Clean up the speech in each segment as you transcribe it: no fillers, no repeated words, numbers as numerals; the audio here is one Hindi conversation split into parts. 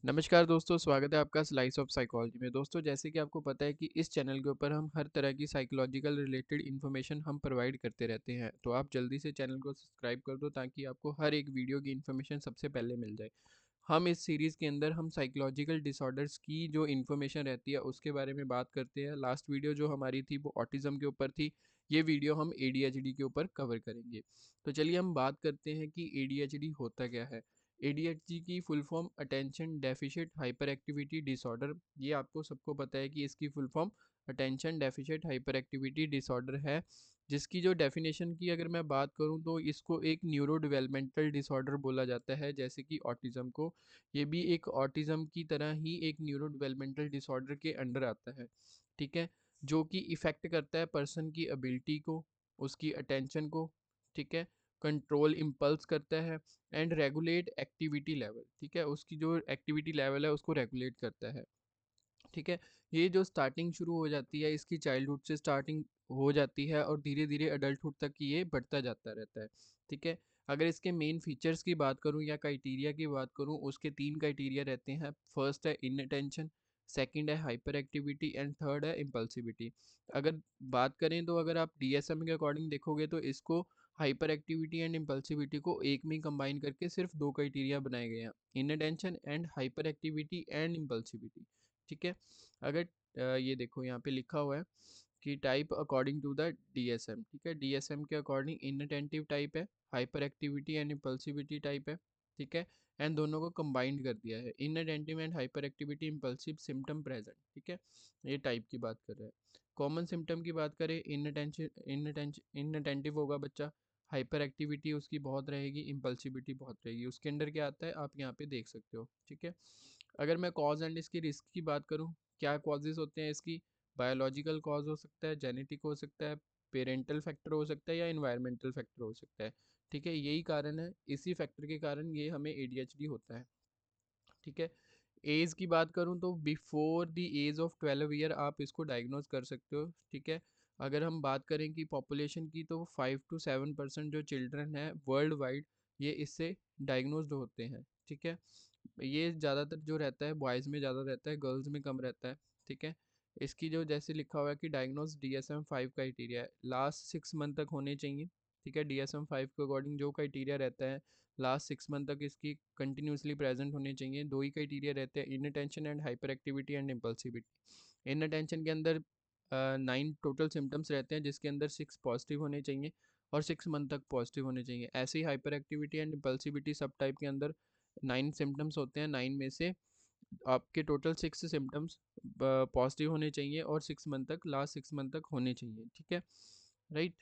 नमस्कार दोस्तों, स्वागत है आपका स्लाइस ऑफ साइकोलॉजी में। दोस्तों, जैसे कि आपको पता है कि इस चैनल के ऊपर हम हर तरह की साइकोलॉजिकल रिलेटेड इन्फॉर्मेशन हम प्रोवाइड करते रहते हैं। तो आप जल्दी से चैनल को सब्सक्राइब कर दो ताकि आपको हर एक वीडियो की इन्फॉर्मेशन सबसे पहले मिल जाए। हम इस सीरीज़ के अंदर हम साइकोलॉजिकल डिसऑर्डर्स की जो इन्फॉर्मेशन रहती है उसके बारे में बात करते हैं। लास्ट वीडियो जो हमारी थी वो ऑटिज़म के ऊपर थी। ये वीडियो हम एडीएचडी के ऊपर कवर करेंगे। तो चलिए हम बात करते हैं कि एडीएचडी होता क्या है। एडीएचडी की full form attention deficit hyper activity disorder. ये आपको सबको पता है कि इसकी full form attention deficit hyper activity disorder है, जिसकी जो डेफिनेशन की अगर मैं बात करूं तो इसको एक न्यूरो डेवलपमेंटल डिसऑर्डर बोला जाता है, जैसे कि ऑटिज़म को। ये भी एक ऑटिज़म की तरह ही एक न्यूरो डेवलपमेंटल डिसऑर्डर के अंडर आता है, ठीक है, जो कि इफ़ेक्ट करता है पर्सन की एबिलिटी को, उसकी अटेंशन को, ठीक है, कंट्रोल इम्पल्स करता है एंड रेगुलेट एक्टिविटी लेवल, ठीक है, उसकी जो एक्टिविटी लेवल है उसको रेगुलेट करता है, ठीक है। ये जो स्टार्टिंग शुरू हो जाती है इसकी चाइल्डहुड से स्टार्टिंग हो जाती है और धीरे धीरे अडल्टहुड तक ये बढ़ता जाता रहता है, ठीक है। अगर इसके मेन फीचर्स की बात करूँ या क्राइटेरिया की बात करूँ, उसके तीन क्राइटेरिया रहते हैं। फर्स्ट है इनअटेंशन, सेकंड है हाइपर एक्टिविटी एंड थर्ड है इम्पल्सिविटी। अगर बात करें तो अगर आप डीएसएम के अकॉर्डिंग देखोगे तो इसको हाइपर एक्टिविटी एंड इम्पल्सिविटी को एक में कंबाइन करके सिर्फ दो क्राइटेरिया बनाए गए हैं, inattention and hyper activity and impulsivity, ठीक है। अगर ये देखो यहाँ पे लिखा हुआ है कि type according to the DSM, ठीक है, डीएसएम के अकॉर्डिंग इनअटेंटिव टाइप है, hyper activity and impulsivity type है, ठीक है। एंड दोनों को कंबाइंड कर दिया है, inattentive and hyper activity impulsive symptom present, ठीक है। ये टाइप की बात कर रहे हैं। कॉमन सिम्टम की बात करें, इनअटेंटिव होगा बच्चा, हाइपर एक्टिविटी उसकी बहुत रहेगी, इम्पल्सिविटी बहुत रहेगी। उसके अंदर क्या आता है आप यहाँ पे देख सकते हो, ठीक है। अगर मैं कॉज एंड इसकी रिस्क की बात करूँ, क्या कॉजेज़ होते हैं इसकी? बायोलॉजिकल कॉज हो सकता है, जेनेटिक हो सकता है, पेरेंटल फैक्टर हो सकता है या इन्वायरमेंटल फैक्टर हो सकता है, ठीक है। यही कारण है, इसी फैक्टर के कारण ये हमें एडीएचडी होता है, ठीक है। एज की बात करूँ तो before the age of 12 year आप इसको डायग्नोज कर सकते हो, ठीक है। अगर हम बात करें कि पॉपुलेशन की तो 5 to 7% जो चिल्ड्रन है वर्ल्ड वाइड ये इससे डायग्नोज्ड होते हैं, ठीक है। ये ज़्यादातर जो रहता है बॉयज़ में ज़्यादा रहता है, गर्ल्स में कम रहता है, ठीक है। इसकी जो जैसे लिखा हुआ है कि डायग्नोज डीएसएम 5 क्राइटेरिया है, लास्ट 6 मंथ तक होने चाहिए, ठीक है। डीएसएम 5 के अकॉर्डिंग जो क्राइटेरिया रहता है लास्ट 6 मंथ तक इसकी कंटिन्यूसली प्रेजेंट होने चाहिए। दो ही क्राइटेरिया रहते हैं, inattention and hyper activity and impulsivity. Inattention के अंदर 9 टोटल सिम्टम्स रहते हैं, जिसके अंदर 6 पॉजिटिव होने चाहिए और 6 मंथ तक पॉजिटिव होने चाहिए। ऐसे ही हाइपर एक्टिविटी एंड इम्पल्सिविटी सब टाइप के अंदर 9 सिम्टम्स होते हैं, 9 में से आपके टोटल 6 सिम्टम्स पॉजिटिव होने चाहिए और 6 मंथ तक, लास्ट 6 मंथ तक होने चाहिए, ठीक है, राइट।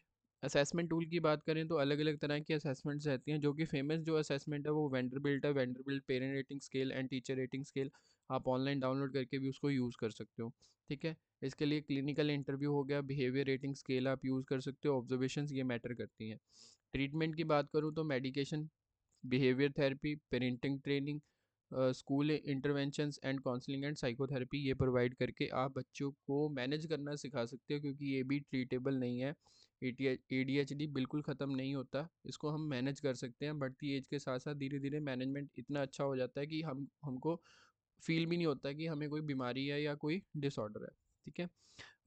असेसमेंट टूल की बात करें तो अलग अलग तरह की असेसमेंट्स रहती हैं, जो कि फेमस जो असेसमेंट है वो वेंडरबिल्ट है, Vanderbilt parent rating scale and teacher rating scale. आप ऑनलाइन डाउनलोड करके भी उसको यूज़ कर सकते हो, ठीक है। इसके लिए क्लिनिकल इंटरव्यू हो गया, बिहेवियर रेटिंग स्केल आप यूज़ कर सकते हो, ऑब्जर्वेशंस ये मैटर करती हैं। ट्रीटमेंट की बात करूँ तो medication, behaviour therapy, parenting training, school interventions and counselling and psychotherapy ये प्रोवाइड करके आप बच्चों को मैनेज करना सिखा सकते हो, क्योंकि ये भी ट्रीटेबल नहीं है। एडीएचडी बिल्कुल ख़त्म नहीं होता, इसको हम मैनेज कर सकते हैं। बढ़ती एज के साथ साथ धीरे धीरे मैनेजमेंट इतना अच्छा हो जाता है कि हमको फील भी नहीं होता कि हमें कोई बीमारी है या कोई डिसऑर्डर है, ठीक है।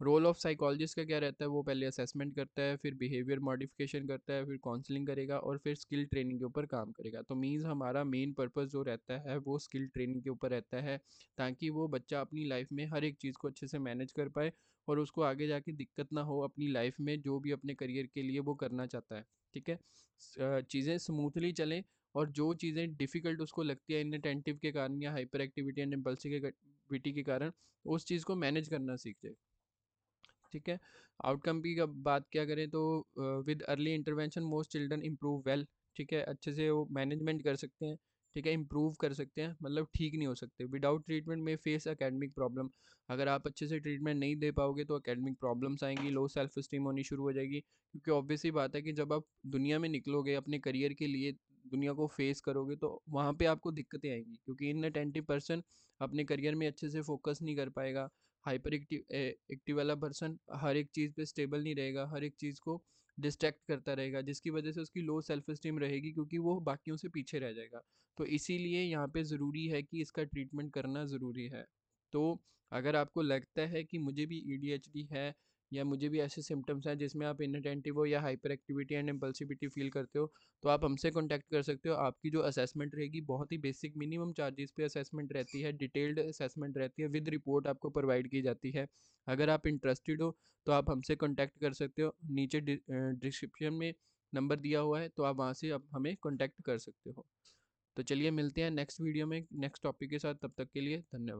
रोल ऑफ साइकोलॉजिस्ट का क्या रहता है, वो पहले असेसमेंट करता है, फिर बिहेवियर मॉडिफिकेशन करता है, फिर काउंसलिंग करेगा और फिर स्किल ट्रेनिंग के ऊपर काम करेगा। तो मीन्स हमारा मेन पर्पस जो रहता है वो स्किल ट्रेनिंग के ऊपर रहता है, ताकि वो बच्चा अपनी लाइफ में हर एक चीज़ को अच्छे से मैनेज कर पाए और उसको आगे जाके दिक्कत ना हो अपनी लाइफ में, जो भी अपने करियर के लिए वो करना चाहता है, ठीक है। चीज़ें स्मूथली चलें और जो चीज़ें डिफ़िकल्ट उसको लगती है इनअटेंटिव के कारण या हाइपर एक्टिविटी एंड इम्पल्सिविटी के कारण, उस चीज़ को मैनेज करना सीख जाए, ठीक है। आउटकम की अब बात क्या करें तो with early intervention most children improve well, ठीक है, अच्छे से वो मैनेजमेंट कर सकते हैं, ठीक है, इम्प्रूव कर सकते हैं, मतलब ठीक नहीं हो सकते। विदाउट ट्रीटमेंट में फेस एकेडमिक प्रॉब्लम, अगर आप अच्छे से ट्रीटमेंट नहीं दे पाओगे तो एकेडमिक प्रॉब्लम्स आएंगी, लो सेल्फ स्टीम होनी शुरू हो जाएगी, क्योंकि ऑब्वियस ही बात है कि जब आप दुनिया में निकलोगे अपने करियर के लिए, दुनिया को फेस करोगे तो वहाँ पे आपको दिक्कतें आएंगी, क्योंकि इन अटेंटिव पर्सन अपने करियर में अच्छे से फोकस नहीं कर पाएगा। हाइपर एक्टिव एक्टिव वाला पर्सन हर एक चीज़ पे स्टेबल नहीं रहेगा, हर एक चीज़ को डिस्ट्रैक्ट करता रहेगा, जिसकी वजह से उसकी लो सेल्फ स्टीम रहेगी क्योंकि वो बाकियों से पीछे रह जाएगा। तो इसीलिए यहाँ पे ज़रूरी है कि इसका ट्रीटमेंट करना ज़रूरी है। तो अगर आपको लगता है कि मुझे भी एडीएचडी है या मुझे भी ऐसे सिम्टम्स हैं जिसमें आप इनअटेंटिव हो या hyper activity and impulsivity feel करते हो, तो आप हमसे कॉन्टैक्ट कर सकते हो। आपकी जो असेसमेंट रहेगी बहुत ही बेसिक मिनिमम चार्जेस पे असेसमेंट रहती है, डिटेल्ड असेसमेंट रहती है, विद रिपोर्ट आपको प्रोवाइड की जाती है। अगर आप इंटरेस्टेड हो तो आप हमसे कॉन्टैक्ट कर सकते हो। नीचे डिस्क्रिप्शन में नंबर दिया हुआ है, तो आप वहाँ से आप हमें कॉन्टैक्ट कर सकते हो। तो चलिए मिलते हैं नेक्स्ट वीडियो में नेक्स्ट टॉपिक के साथ, तब तक के लिए धन्यवाद।